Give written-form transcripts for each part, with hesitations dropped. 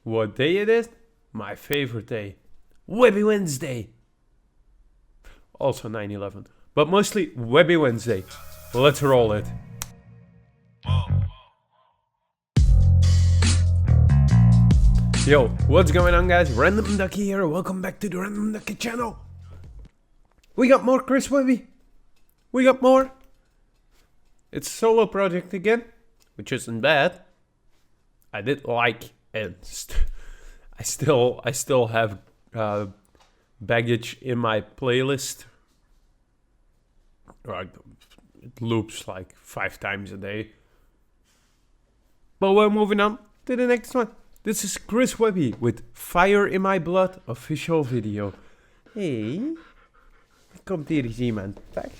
what day it is? My favorite day. Webby Wednesday. Also 9/11. But mostly Webby Wednesday. Let's roll it. Yo, what's going on, guys? Random Ducky here. Welcome back to the Random Ducky channel. We got more Chris Webby. We got more. It's a solo project again, which isn't bad. I did like and I still have baggage in my playlist. Right, it loops like 5 times a day. But we're moving on to the next one. This is Chris Webby with Fire in My Blood official video. Hey, er komt hier eens iemand. Dag.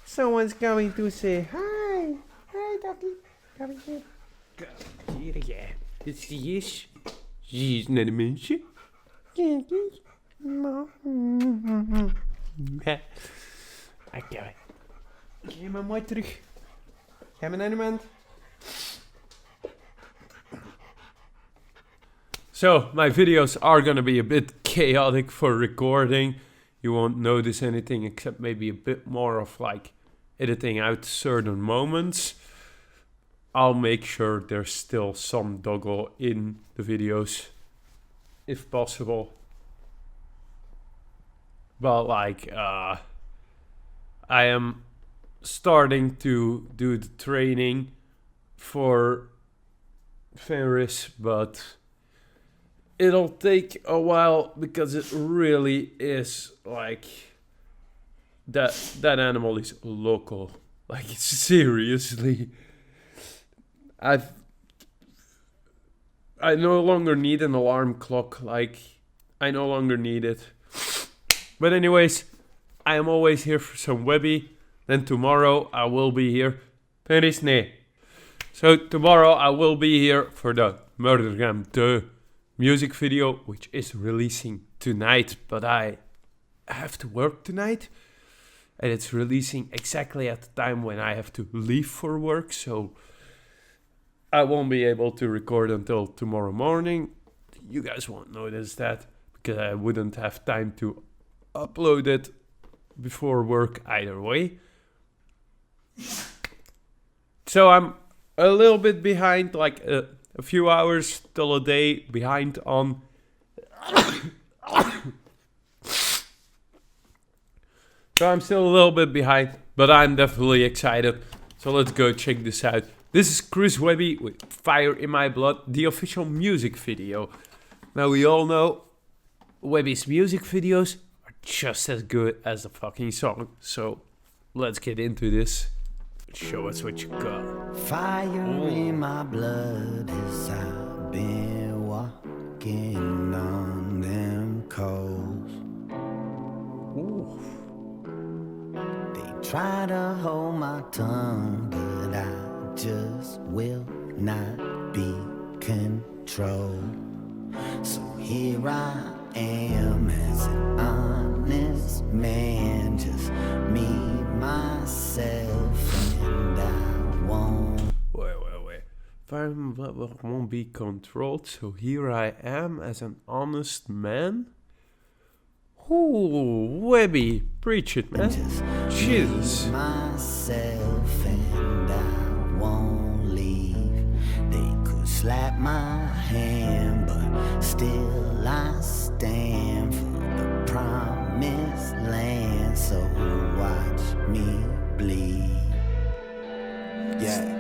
Someone's going to say hi. Hi, Ducky. Come here. Kom hier, ja. Dit is die is. Zie eens naar de mensen. Kijk eens. Oké. Geef me mooi terug. Ga maar naar de mand. So, my videos are gonna be a bit chaotic for recording. You won't notice anything except maybe a bit more of like editing out certain moments. I'll make sure there's still some doggle in the videos, if possible. But like, I am starting to do the training for Fenris, but it'll take a while because it really is like that animal is local. Like, seriously. I no longer need an alarm clock. Like, I no longer need it. But anyways, I am always here for some Webby. Then tomorrow I will be here. Fenris, nee. So tomorrow I will be here for the Murdergram 2 music video, which is releasing tonight, but I have to work tonight, and it's releasing exactly at the time when I have to leave for work, so I won't be able to record until tomorrow morning. You guys won't notice that, because I wouldn't have time to upload it before work either way. So I'm a little bit behind, like a few hours till a day behind on so I'm still a little bit behind, but I'm definitely excited. So let's go check this out. This is Chris Webby with Fire in My Blood, the official music video. Now we all know Webby's music videos are just as good as the fucking song. So let's get into this. Show us what you got. Fire in my blood as I've been walking on them coals. Ooh. They try to hold my tongue, but I just will not be controlled. So here I am as an honest man, just me, myself, and I won't. Wait. Fire in My Blood won't be controlled, so here I am as an honest man. Ooh, Webby, preach it, man. Just Jesus. me, myself, and I won't leave. They could slap my hand, but still I stand for the promised land. So watch me bleed. Yeah.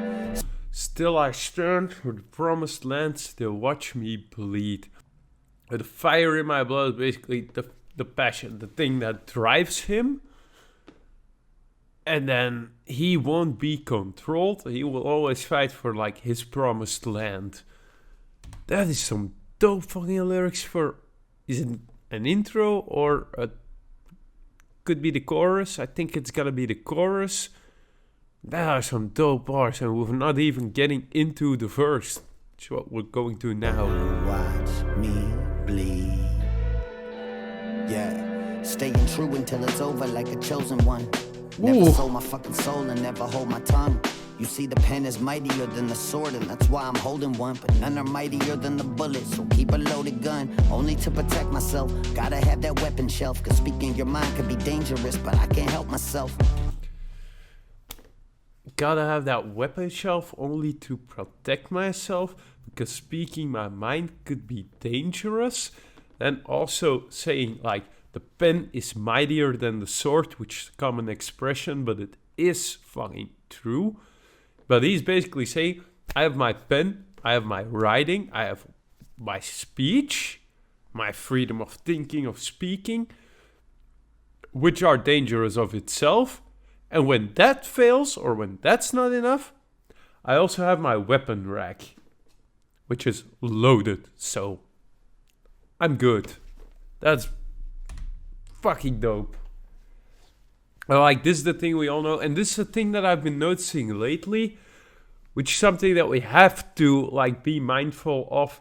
Still I stand for the promised land, still watch me bleed. The fire in my blood is basically the passion, the thing that drives him. And then he won't be controlled. He will always fight for like his promised land. That is some dope fucking lyrics for... Is it an intro or could be the chorus? I think it's gotta be the chorus. That are some dope bars, and we're not even getting into the verse. That's what we're going to now. Watch me bleed. Yeah, staying true until it's over like a chosen one. Never sold my fucking soul and never hold my tongue. You see, the pen is mightier than the sword, and that's why I'm holding one. But none are mightier than the bullet, so keep a loaded gun, only to protect myself. Gotta have that weapon shelf, cause speaking your mind can be dangerous, but I can't help myself. Gotta have that weapon shelf only to protect myself, because speaking my mind could be dangerous. And also saying, like, the pen is mightier than the sword, which is a common expression, but it is fucking true. But he's basically saying, I have my pen, I have my writing, I have my speech, my freedom of thinking, of speaking, which are dangerous of itself. And when that fails, or when that's not enough, I also have my weapon rack, which is loaded, so I'm good. That's fucking dope. Like, this is the thing we all know, and this is a thing that I've been noticing lately, which is something that we have to, like, be mindful of.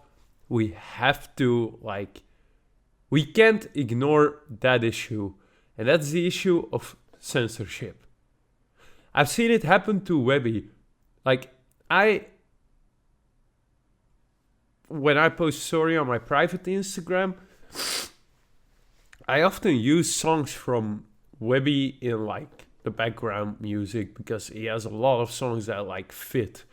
We have to, like, we can't ignore that issue, and that's the issue of censorship. I've seen it happen to Webby. Like, when I post story on my private Instagram, I often use songs from Webby in, like, the background music, because he has a lot of songs that, like, fit,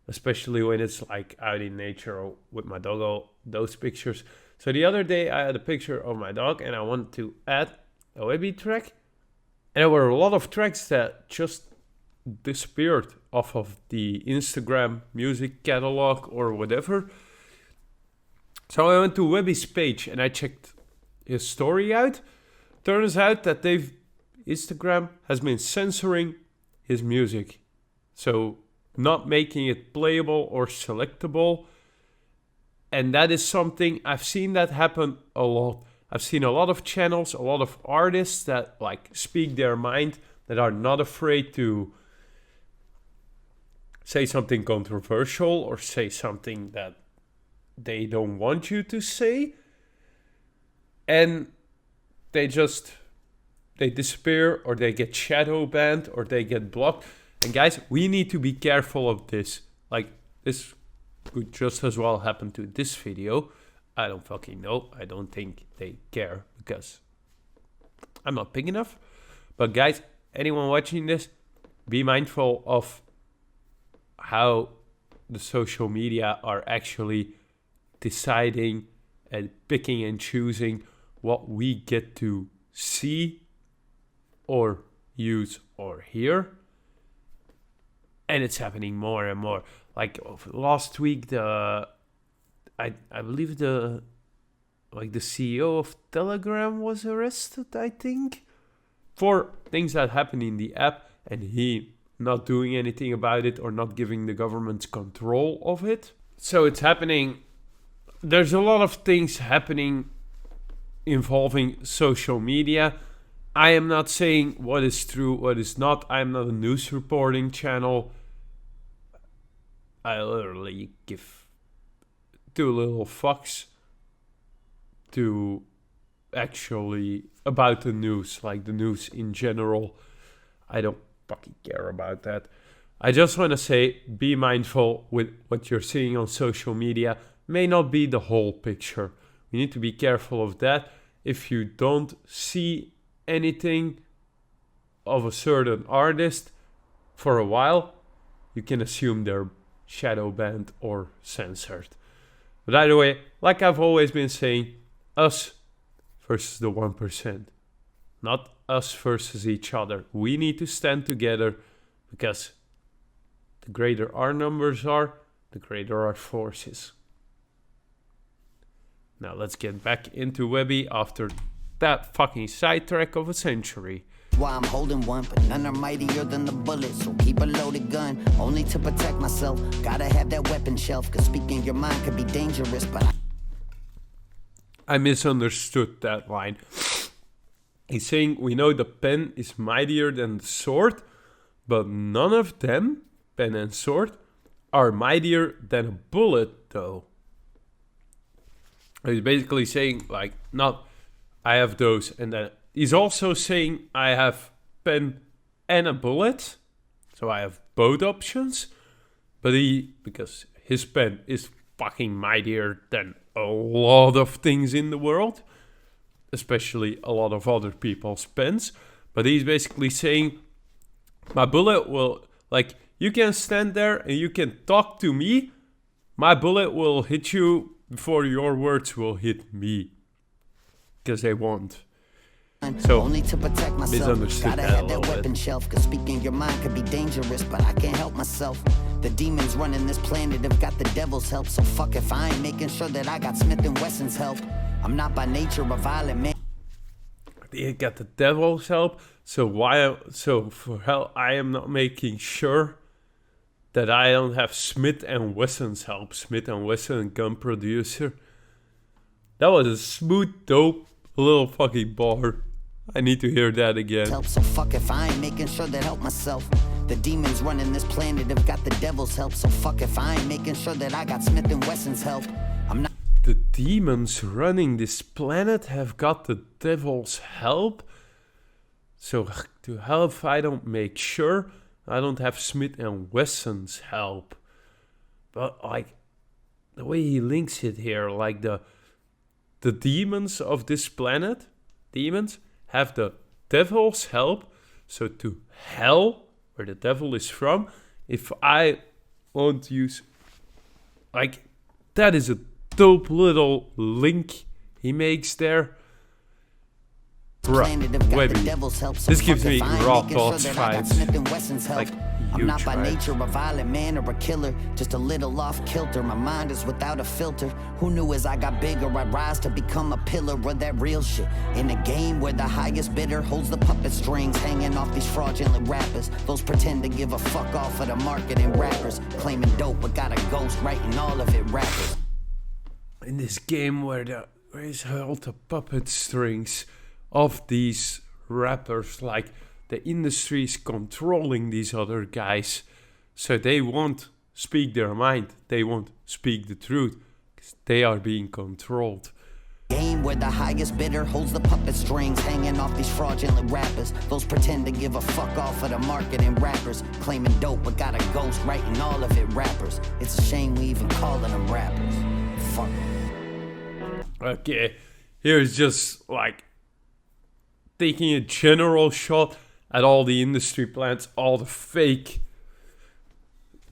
especially when it's, like, out in nature or with my dog, all those pictures. So the other day I had a picture of my dog and I wanted to add a Webby track, and there were a lot of tracks that just disappeared off of the Instagram music catalog or whatever. So I went to Webby's page and I checked his story out. Turns out that Instagram has been censoring his music, so not making it playable or selectable. And that is something, I've seen that happen a lot. I've seen a lot of channels, a lot of artists that, like, speak their mind, that are not afraid to say something controversial or say something that they don't want you to say, and they disappear, or they get shadow banned, or they get blocked. And guys, we need to be careful of this. Like, this could just as well happen to this video. I don't fucking know. I don't think they care, because I'm not big enough. But guys, anyone watching this, be mindful of how the social media are actually deciding and picking and choosing what we get to see or use or hear. And it's happening more and more. Like, last week, I believe the CEO of Telegram was arrested, I think, for things that happen in the app, and he not doing anything about it or not giving the government control of it. So it's happening. There's a lot of things happening involving social media. I am not saying what is true, what is not. I am not a news reporting channel. I literally give two little fucks to actually about the news, like the news in general. I don't fucking care about that. I just want to say, be mindful with what you're seeing on social media. May not be the whole picture. We need to be careful of that. If you don't see anything of a certain artist for a while, you can assume they're shadow banned or censored. But either way, like I've always been saying, us versus the 1%. Not us versus each other. We need to stand together, because the greater our numbers are, the greater our forces. Now let's get back into Webby after that fucking sidetrack of a century. Why I'm holding one, but none are mightier than the bullet, so keep a loaded gun, only to protect myself. Gotta have that weapon shelf, cause speaking your mind could be dangerous, but I misunderstood that line. He's saying, we know the pen is mightier than the sword, but none of them, pen and sword, are mightier than a bullet, though. He's basically saying, like, not, I have those, and then he's also saying, I have pen and a bullet, So I have both options. But because his pen is fucking mightier than a lot of things in the world, especially a lot of other people's pens. But he's basically saying, my bullet will, like, you can stand there and you can talk to me. My bullet will hit you before your words will hit me. Because they won't. So, only to protect myself. misunderstood Gotta that have a that little weapon bit. shelf, cause speaking your mind could be dangerous, but I can't help myself. The demons running this planet have got the devil's help, so fuck if I ain't making sure that I got Smith & Wesson's help. I'm not by nature a violent man. They got the devil's help. So for hell, I am not making sure that I don't have Smith and Wesson's help. Smith and Wesson gun producer. That was a smooth, dope little fucking bar. I need to hear that again. Help, so fuck if I ain't making sure that help myself. The demons running this planet have got the devil's help, so fuck if I ain't making sure that I got Smith & Wesson's help. I'm not. The demons running this planet have got the devil's help. So to hell if I don't make sure I don't have Smith and Wesson's help. But like the way he links it here, like the demons of this planet, demons have the devil's help. So to hell, where the devil is from, if I won't use, like, that is a dope little link he makes there. Webby. This gives me raw thoughts vibes. Like, I'm not by vibes. nature a violent man or a killer, just a little off kilter. My mind is without a filter. Who knew as I got bigger I'd rise to become a pillar of that real shit? In a game where the highest bidder holds the puppet strings, hanging off these fraudulent rappers. Those pretend to give a fuck off of the marketing rappers, claiming dope but got a ghost writing all of it rappers. In this game where is all the puppet strings of these rappers, like the industry is controlling these other guys, so they won't speak their mind, they won't speak the truth, because they are being controlled. Game where the highest bidder holds the puppet strings, hanging off these fraudulent rappers. Those pretend to give a fuck off of the marketing rappers, claiming dope but got a ghost writing all of it rappers. It's a shame we even calling them rappers. Fuck 'em. Okay, here's just like taking a general shot at all the industry plants, all the fake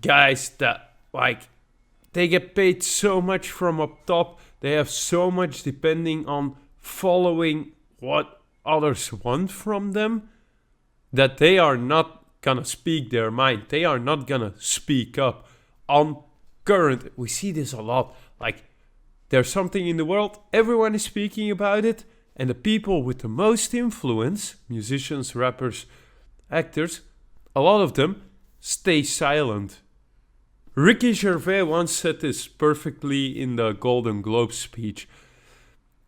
guys that, like, they get paid so much from up top, they have so much depending on following what others want from them, that they are not gonna speak their mind, they are not gonna speak up on current. We see this a lot, like, there's something in the world, everyone is speaking about it, and the people with the most influence, musicians, rappers, actors, a lot of them stay silent. Ricky Gervais once said this perfectly in the Golden Globe speech,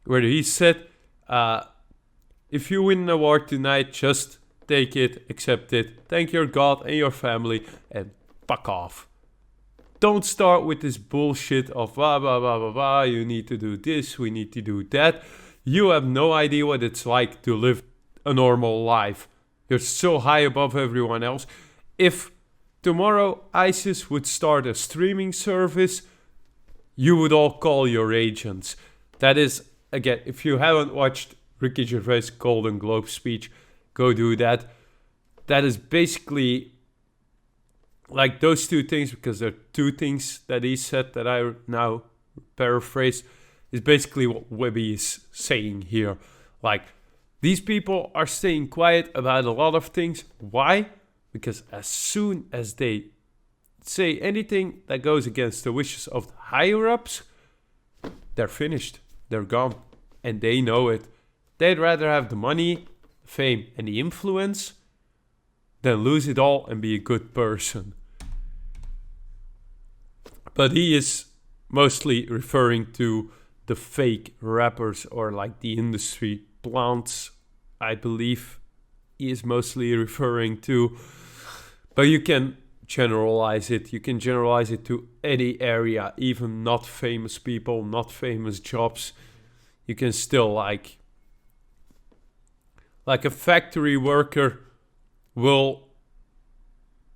where he said, if you win an award tonight, just take it, accept it, thank your God and your family, and fuck off. Don't start with this bullshit of blah, blah, blah, blah, blah, you need to do this, we need to do that. You have no idea what it's like to live a normal life. You're so high above everyone else. If tomorrow ISIS would start a streaming service, you would all call your agents. That is, again, if you haven't watched Ricky Gervais' Golden Globe speech, go do that. That is basically like those two things, because there are two things that he said that I now paraphrase, is basically what Webby is saying here. Like, these people are staying quiet about a lot of things. Why? Because as soon as they say anything that goes against the wishes of the higher-ups, they're finished. They're gone. And they know it. They'd rather have the money, fame, and the influence than lose it all and be a good person. But he is mostly referring to the fake rappers, or like the industry plants, I believe he is mostly referring to. But you can generalize it. You can generalize it to any area, even not famous people, not famous jobs. You can still like a factory worker will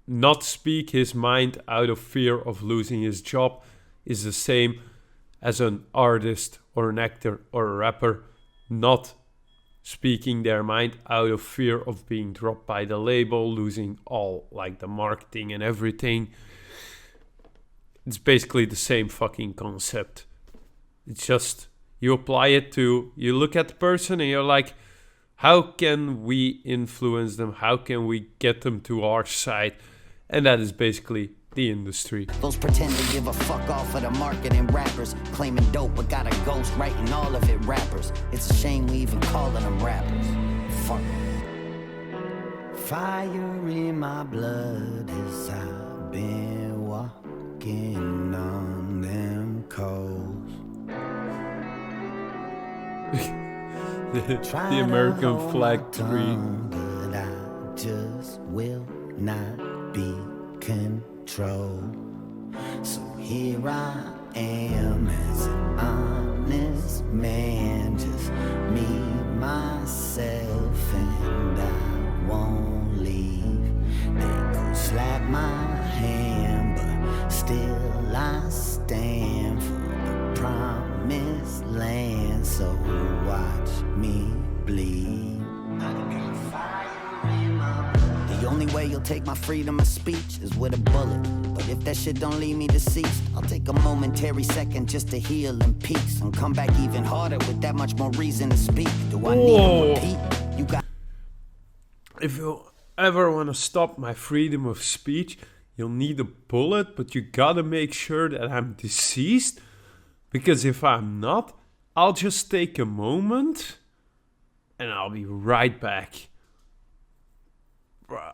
not speak his mind out of fear of losing his job is the same as an artist or an actor or a rapper not speaking their mind out of fear of being dropped by the label, losing all like the marketing and everything. It's basically the same fucking concept. It's just you apply it to, you look at the person and you're like, how can we influence them? How can we get them to our side? And that is basically the industry. Those pretend to give a fuck off of the marketing rappers, claiming dope but got a ghost writing all of it rappers. It's a shame we even calling them rappers. Fuck 'em. Fire in my blood as I've been walking on them coals. the American flag tree. But I just will not be controlled. So here I am as an honest man, just me, myself, and I won't leave. They could slap my hand, but still I stand for the promised land. So watch me bleed. The only way you'll take my freedom of speech is with a bullet. But if that shit don't leave me deceased, I'll take a momentary second just to heal in peace and come back even harder with that much more reason to speak. Do I need to repeat? You got. If you ever want to stop my freedom of speech, you'll need a bullet, but you gotta make sure that I'm deceased. Because if I'm not, I'll just take a moment and I'll be right back.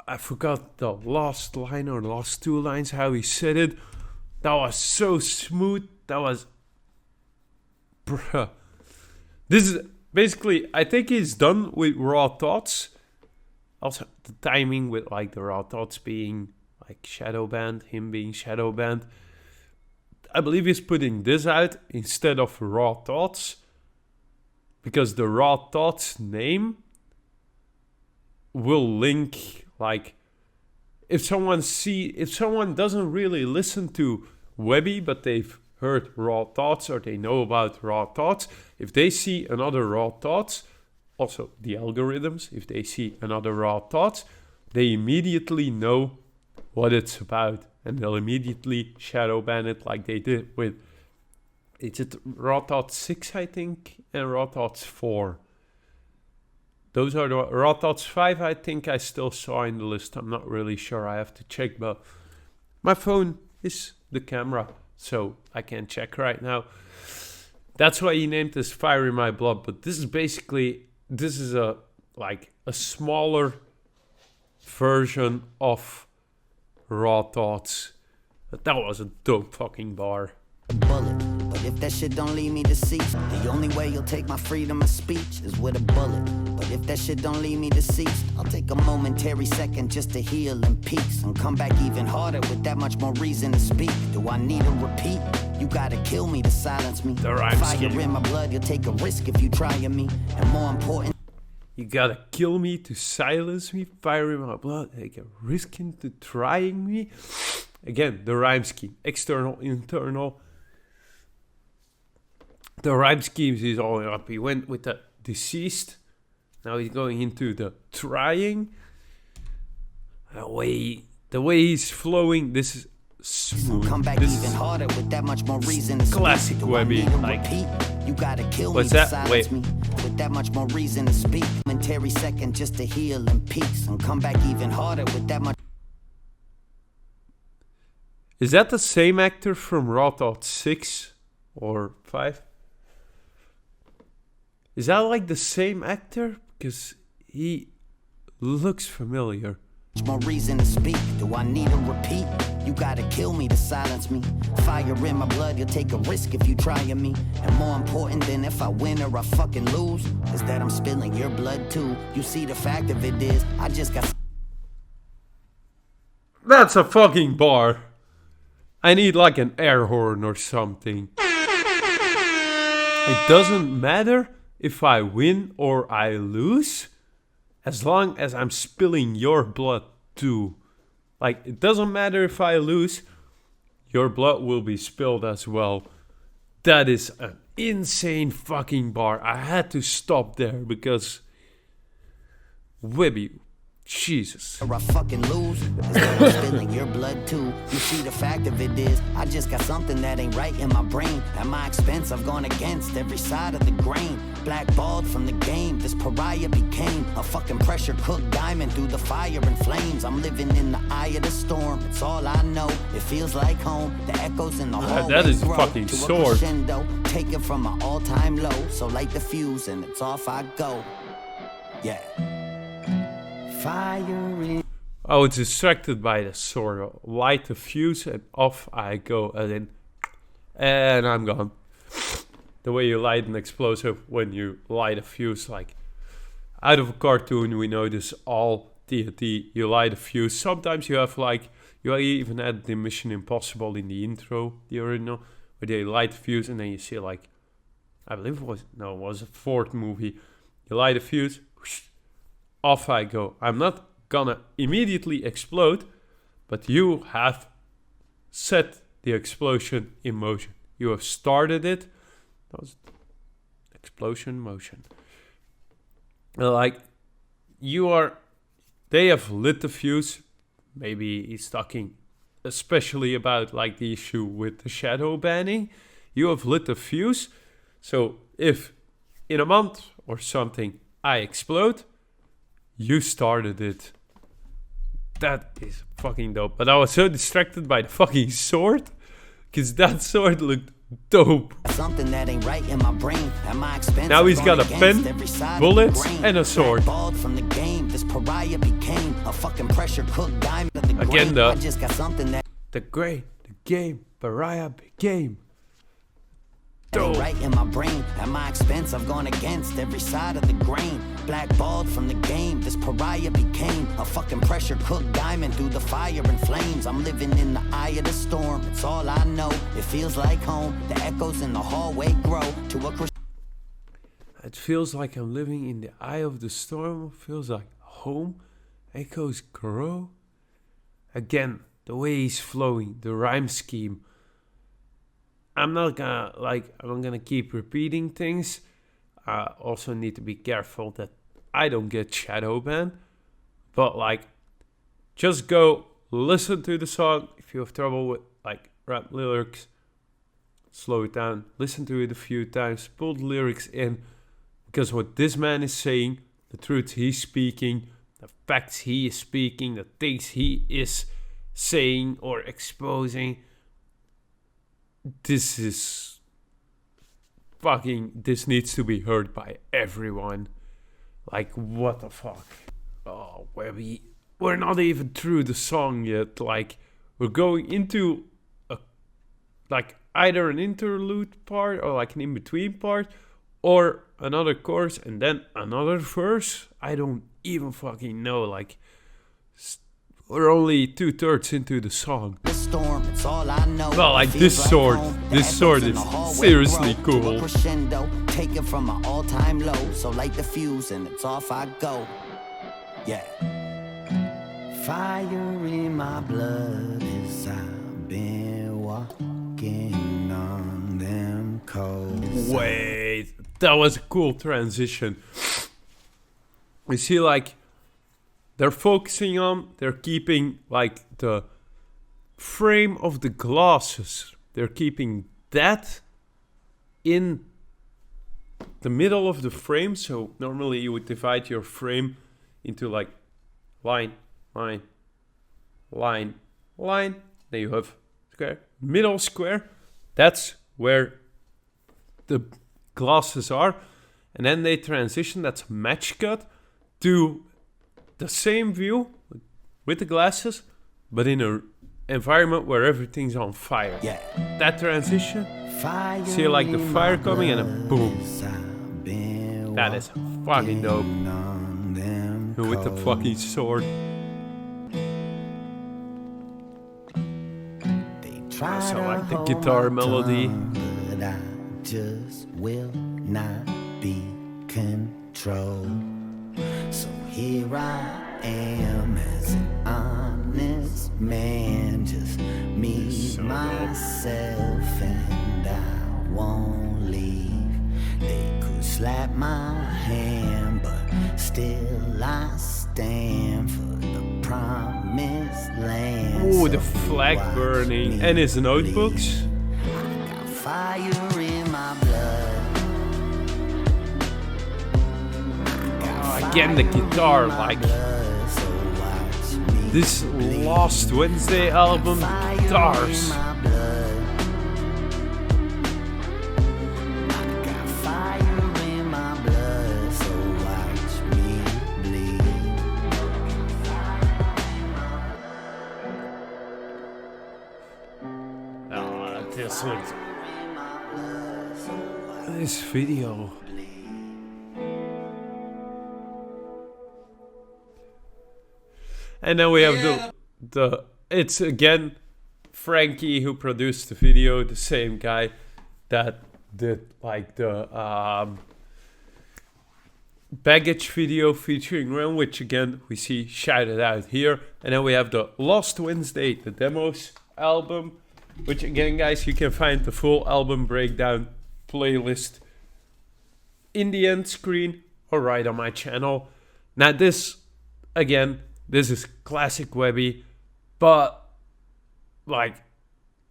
I forgot the last line or the last two lines, how he said it. That was so smooth. That was... Bruh. This is basically, I think he's done with Raw Thoughts. Also, the timing with like the Raw Thoughts being like shadow banned, him being shadow banned. I believe he's putting this out instead of Raw Thoughts. Because the Raw Thoughts name will link, like, if someone doesn't really listen to Webby, but they've heard Raw Thoughts or they know about Raw Thoughts, if they see another Raw Thoughts, also the algorithms, if they see another Raw Thoughts, they immediately know what it's about, and they'll immediately shadow ban it like they did with, is it Raw Thoughts 6, I think, and Raw Thoughts 4. Those are the Raw Thoughts 5, I think I still saw in the list. I'm not really sure. I have to check, but my phone is the camera, so I can't check right now. That's why he named this Fire in My Blood. But this is basically, this is a smaller version of Raw Thoughts. But that was a dope fucking bar. Bullet. But if that shit don't leave me deceased, the only way you'll take my freedom of speech is with a bullet. But if that shit don't leave me deceased, I'll take a momentary second just to heal in peace and come back even harder with that much more reason to speak. Do I need a repeat? You gotta kill me to silence me. Fire in my blood, you'll take a risk if you trying me. And more important, you gotta kill me to silence me. Fire in my blood, take a risk into trying me. Again, the rhyme scheme, external, internal. The rhyme schemes is all up. He went with the deceased. Now he's going into the trying. The way he's flowing, this is smooth. Come back this even harder with that much more reason to classic speak. Webby. Like, you gotta kill what's me that? to silence Wait. me with that much more reason to speak. Momentary second just to heal in peace and come back even harder with that much. Is that the same actor from Raw Thoughts 6 or 5? Is that like the same actor? Because he looks familiar. More reason to speak. Do I need a repeat? You gotta kill me to silence me. Fire in my blood, you'll take a risk if you trying me. And more important than if I win or I fucking lose, is that I'm spilling your blood too. You see, the fact of it is, I just got. That's a fucking bar. I need like an air horn or something. It doesn't matter if I win or I lose, as long as I'm spilling your blood too. Like, it doesn't matter if I lose, your blood will be spilled as well. That is an insane fucking bar. I had to stop there because Webby, Jesus. Or I fucking lose, is that I'm spilling your blood too. You see, the fact of it is, I just got something that ain't right in my brain. At my expense, I've gone against every side of the grain. Blackballed from the game, this pariah became a fucking pressure cooked diamond through the fire and flames. I'm living in the eye of the storm, it's all I know. It feels like home, the echoes in the hallway that is grow fucking to a sword. crescendo. Take it from my all-time low, so light the fuse and it's off I go. Yeah. Fire in. I was distracted by the sword. Light the fuse and off I go. And I'm gone. The way you light an explosive when you light a fuse, like out of a cartoon, we know this all TNT. You light a fuse. Sometimes you have like, you even had the Mission Impossible in the intro, the original, where they light the fuse and then you see like, I believe it was a Ford movie. You light a fuse, whoosh, off I go. I'm not gonna immediately explode, but you have set the explosion in motion. You have started it. That was explosion motion. Like, they have lit the fuse. Maybe he's talking especially about like the issue with the shadow banning. You have lit the fuse. So if in a month or something I explode, you started it. That is fucking dope. But I was so distracted by the fucking sword, because that sword looked dope. Something that ain't right in my brain. At my expense, Now he's got a pen, bullets, and a sword. From the game, this pariah became a fucking pressure cooked diamond of the Again, grain. though, I just got something that the game, pariah became. ain't right in my brain. At my expense, I've gone against every side of the grain. Blackballed from the game, this pariah became a fucking pressure cooked diamond through the fire and flames. I'm living in the eye of the storm, it's all I know. It feels like home, the echoes in the hallway grow to a It feels like I'm living in the eye of the storm. It feels like home. Echoes grow. Again, the way he's flowing, the rhyme scheme. I'm not gonna keep repeating things. I also need to be careful that I don't get shadow banned. But like, just go listen to the song. If you have trouble with like rap lyrics, slow it down. Listen to it a few times. Pull the lyrics in. Because what this man is saying, the truth he's speaking, the facts he is speaking, the things he is saying or exposing, this is fucking, this needs to be heard by everyone. Like, what the fuck? Oh, we're not even through the song yet. Like, we're going into a, like, either an interlude part or like an in-between part or another chorus and then another verse. I don't even fucking know. Like, we're only 2/3 into the song. storm, it's all I know. Well, like this sword is seriously cool. Crescendo, take it from my all-time low, so light the fuse and it's off I go. Yeah. Fire in my blood as I've been walking on them coals. Wait, that was a cool transition. You see, like, they're keeping, like, the frame of the glasses. They're keeping that in the middle of the frame. So normally you would divide your frame into, like, line, line, line, line. Then you have square, middle square. That's where the glasses are. And then they transition, that's match cut, to the same view with the glasses, but in a environment where everything's on fire. Yeah. That transition, see like the fire coming and then boom. That is fucking dope. And with the fucking sword. Also like the guitar melody. But I just will not be controlled. So here I am as an honest man, just me, So myself, and I won't leave. They could slap my hand, but still I stand for the promised land. Ooh, the So flag watch burning. me And his notebooks. bleed. I got fire in my blood. Again, the guitar, like Blood, so watch me this Lost Wednesday album, the guitars. Got fire in my blood, so watch me bleed. This one. This video. And then we have the it's again Frankie who produced the video, the same guy that did like the baggage video featuring Ren, which again we see shouted out here. And then we have the Lost Wednesday, the demos album, which again guys, you can find the full album breakdown playlist in the end screen or right on my channel. Now this again, this is classic Webby, but like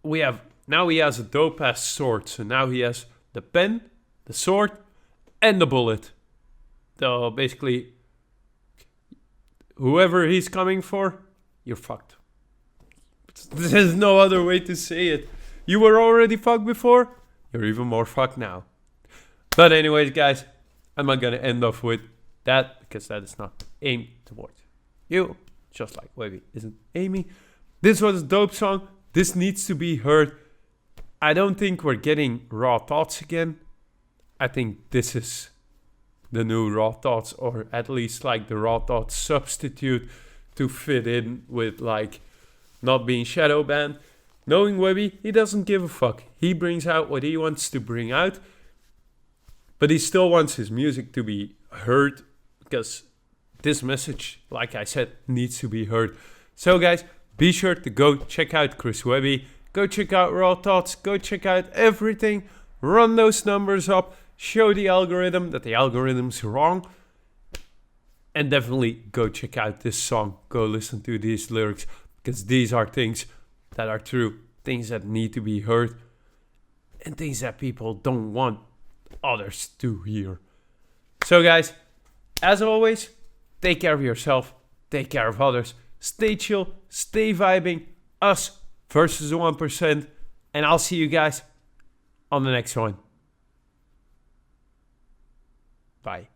we have now he has a dope ass sword. So now he has the pen, the sword, and the bullet. So basically, whoever he's coming for, you're fucked. There's no other way to say it. You were already fucked before, you're even more fucked now. But anyways, guys, I'm not gonna end off with that because that is not aimed towards you, just like Webby isn't Amy. This was a dope song. This needs to be heard. I don't think we're getting Raw Thoughts again. I think this is the new Raw Thoughts, or at least like the Raw Thoughts substitute to fit in with like not being shadow banned. Knowing Webby, he doesn't give a fuck. He brings out what he wants to bring out, but he still wants his music to be heard because this message, like I said, needs to be heard. So guys, be sure to go check out Chris Webby. Go check out Raw Thoughts. Go check out everything. Run those numbers up. Show the algorithm that the algorithm's wrong. And definitely go check out this song. Go listen to these lyrics. Because these are things that are true. Things that need to be heard. And things that people don't want others to hear. So guys, as always, take care of yourself. Take care of others. Stay chill. Stay vibing. Us versus the 1%. And I'll see you guys on the next one. Bye.